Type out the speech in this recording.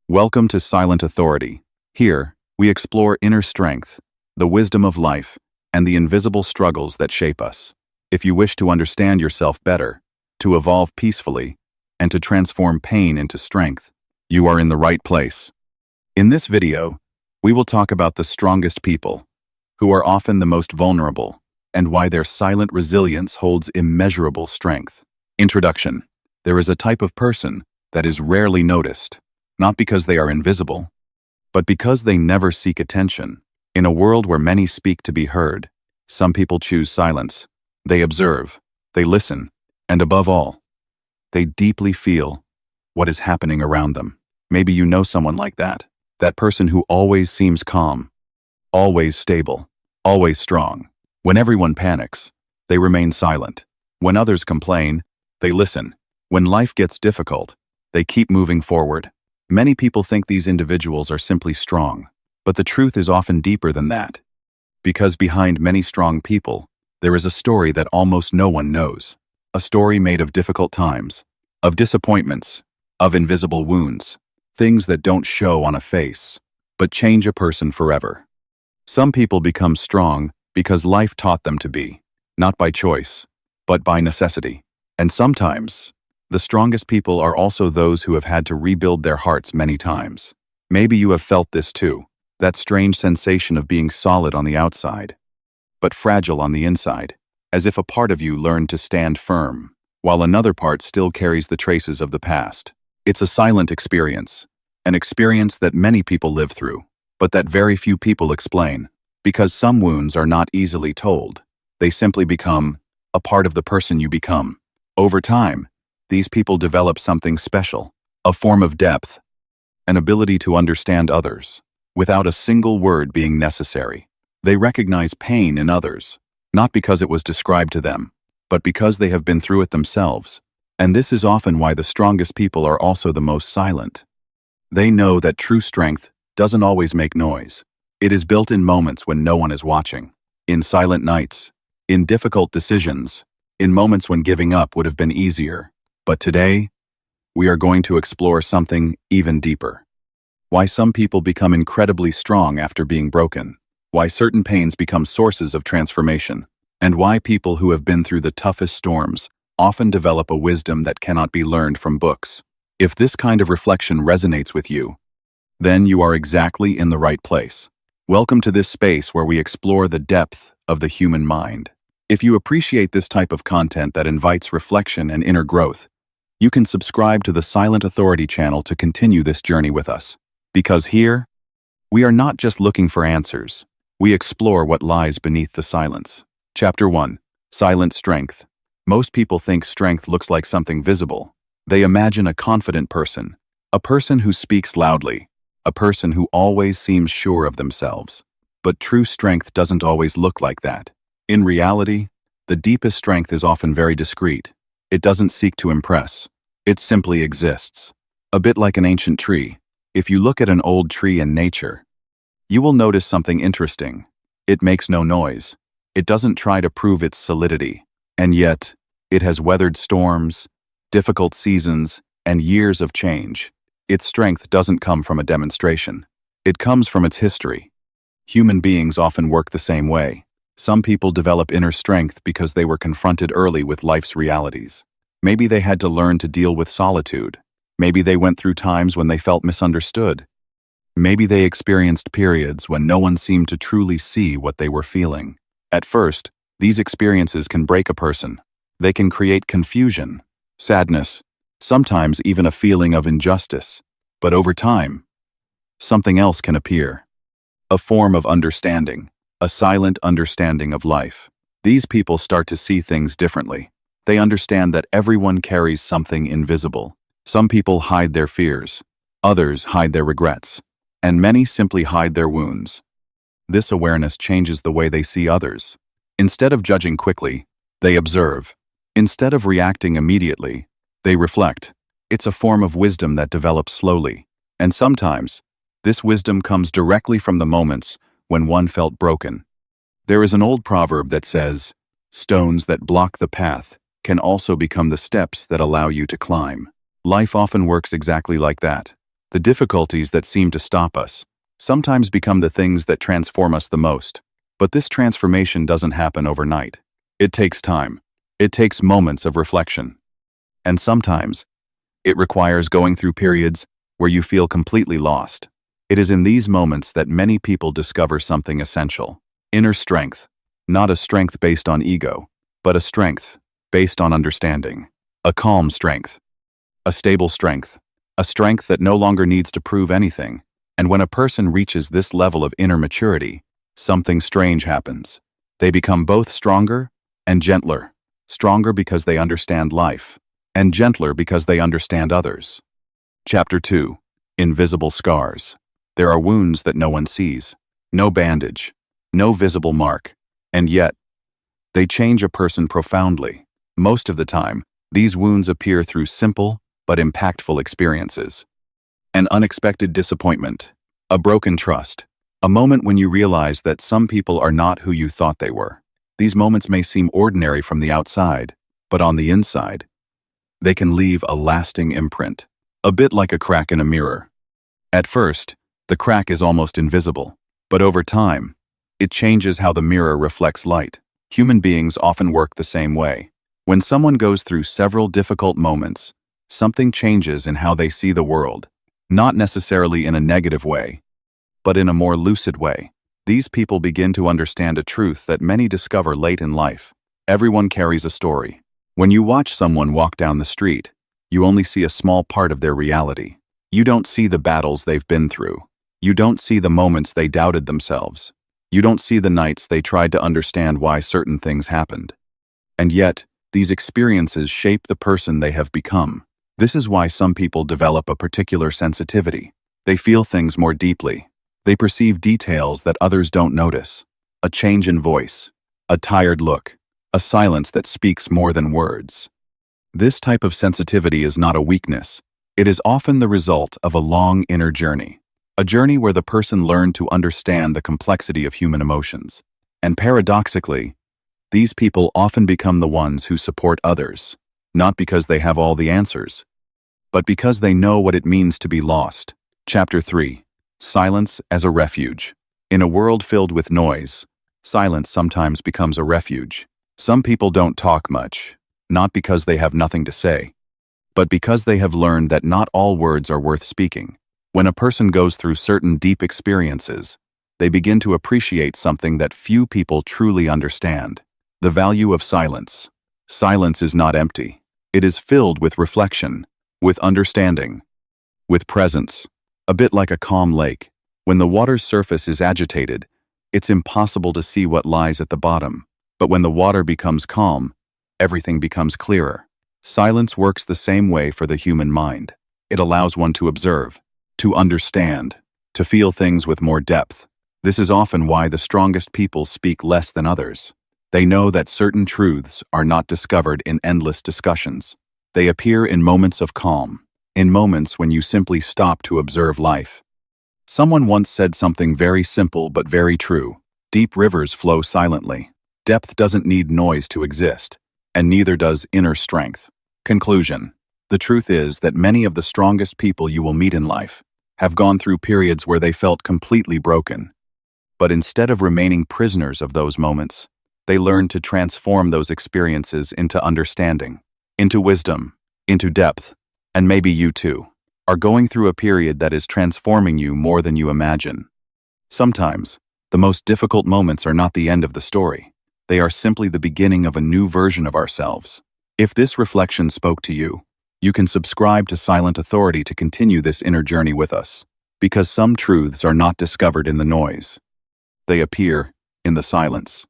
Welcome to Silent Authority. Here, we explore inner strength, the wisdom of life, and the invisible struggles that shape us. If you wish to understand yourself better, to evolve peacefully, and to transform pain into strength, you are in the right place. In this video, we will talk about the strongest people, who are often the most vulnerable, and why their silent resilience holds immeasurable strength. Introduction. There is a type of person that is rarely noticed, not because they are invisible, but because they never seek attention. In a world where many speak to be heard, some people choose silence. They observe, they listen, and above all, they deeply feel what is happening around them. Maybe you know someone like that. That person who always seems calm, always stable, always strong. When everyone panics, they remain silent. When others complain, they listen. When life gets difficult, they keep moving forward. Many people think these individuals are simply strong, but the truth is often deeper than that. Because behind many strong people, there is a story that almost no one knows. A story made of difficult times, of disappointments, of invisible wounds, things that don't show on a face, but change a person forever. Some people become strong because life taught them to be, not by choice, but by necessity. And sometimes, the strongest people are also those who have had to rebuild their hearts many times. Maybe you have felt this too, that strange sensation of being solid on the outside, but fragile on the inside, as if a part of you learned to stand firm, while another part still carries the traces of the past. It's a silent experience, an experience that many people live through, but that very few people explain, because some wounds are not easily told. They simply become a part of the person you become. Over time, these people develop something special, a form of depth, an ability to understand others, without a single word being necessary. They recognize pain in others, not because it was described to them, but because they have been through it themselves. And this is often why the strongest people are also the most silent. They know that true strength doesn't always make noise. It is built in moments when no one is watching, in silent nights, in difficult decisions, in moments when giving up would have been easier. But today, we are going to explore something even deeper. Why some people become incredibly strong after being broken, why certain pains become sources of transformation, and why people who have been through the toughest storms often develop a wisdom that cannot be learned from books. If this kind of reflection resonates with you, then you are exactly in the right place. Welcome to this space where we explore the depth of the human mind. If you appreciate this type of content that invites reflection and inner growth, you can subscribe to the Silent Authority channel to continue this journey with us. Because here, we are not just looking for answers, we explore what lies beneath the silence. Chapter 1. Silent Strength. Most people think strength looks like something visible. They imagine a confident person, a person who speaks loudly, a person who always seems sure of themselves. But true strength doesn't always look like that. In reality, the deepest strength is often very discreet. It doesn't seek to impress. It simply exists. A bit like an ancient tree. If you look at an old tree in nature, you will notice something interesting. It makes no noise. It doesn't try to prove its solidity. And yet, it has weathered storms, difficult seasons, and years of change. Its strength doesn't come from a demonstration. It comes from its history. Human beings often work the same way. Some people develop inner strength because they were confronted early with life's realities. Maybe they had to learn to deal with solitude. Maybe they went through times when they felt misunderstood. Maybe they experienced periods when no one seemed to truly see what they were feeling. At first, these experiences can break a person. They can create confusion, sadness, sometimes even a feeling of injustice. But over time, something else can appear. A form of understanding. A silent understanding of life. These people start to see things differently. They understand that everyone carries something invisible. Some people hide their fears, others hide their regrets, and many simply hide their wounds. This awareness changes the way they see others. Instead of judging quickly, they observe. Instead of reacting immediately, they reflect. It's a form of wisdom that develops slowly, and sometimes, this wisdom comes directly from the moments when one felt broken. There is an old proverb that says, "Stones that block the path can also become the steps that allow you to climb." Life often works exactly like that. The difficulties that seem to stop us sometimes become the things that transform us the most. But this transformation doesn't happen overnight. It takes time. It takes moments of reflection. And sometimes, it requires going through periods where you feel completely lost. It is in these moments that many people discover something essential. Inner strength. Not a strength based on ego, but a strength based on understanding. A calm strength. A stable strength. A strength that no longer needs to prove anything. And when a person reaches this level of inner maturity, something strange happens. They become both stronger and gentler. Stronger because they understand life, and gentler because they understand others. Chapter 2. Invisible scars. There are wounds that no one sees. No bandage. No visible mark. And yet, they change a person profoundly. Most of the time, these wounds appear through simple but impactful experiences. An unexpected disappointment. A broken trust. A moment when you realize that some people are not who you thought they were. These moments may seem ordinary from the outside, but on the inside, they can leave a lasting imprint, a bit like a crack in a mirror. At first, the crack is almost invisible, but over time, it changes how the mirror reflects light. Human beings often work the same way. When someone goes through several difficult moments, something changes in how they see the world, not necessarily in a negative way, but in a more lucid way. These people begin to understand a truth that many discover late in life. Everyone carries a story. When you watch someone walk down the street, you only see a small part of their reality. You don't see the battles they've been through. You don't see the moments they doubted themselves. You don't see the nights they tried to understand why certain things happened. And yet, these experiences shape the person they have become. This is why some people develop a particular sensitivity. They feel things more deeply. They perceive details that others don't notice. A change in voice, a tired look, a silence that speaks more than words. This type of sensitivity is not a weakness. It is often the result of a long inner journey. A journey where the person learned to understand the complexity of human emotions. And paradoxically, these people often become the ones who support others, not because they have all the answers, but because they know what it means to be lost. Chapter 3. Silence as a refuge. In a world filled with noise, silence sometimes becomes a refuge. Some people don't talk much, not because they have nothing to say, but because they have learned that not all words are worth speaking. When a person goes through certain deep experiences, they begin to appreciate something that few people truly understand: the value of silence. Silence is not empty. It is filled with reflection, with understanding, with presence. A bit like a calm lake. When the water's surface is agitated, it's impossible to see what lies at the bottom. But when the water becomes calm, everything becomes clearer. Silence works the same way for the human mind. It allows one to observe, to understand, to feel things with more depth. This is often why the strongest people speak less than others. They know that certain truths are not discovered in endless discussions. They appear in moments of calm, in moments when you simply stop to observe life. Someone once said something very simple but very true. Deep rivers flow silently. Depth doesn't need noise to exist, and neither does inner strength. Conclusion. The truth is that many of the strongest people you will meet in life have gone through periods where they felt completely broken. But instead of remaining prisoners of those moments, they learned to transform those experiences into understanding, into wisdom, into depth. And maybe you too are going through a period that is transforming you more than you imagine. Sometimes, the most difficult moments are not the end of the story. They are simply the beginning of a new version of ourselves. If this reflection spoke to you, you can subscribe to Silent Authority to continue this inner journey with us. Because some truths are not discovered in the noise. They appear in the silence.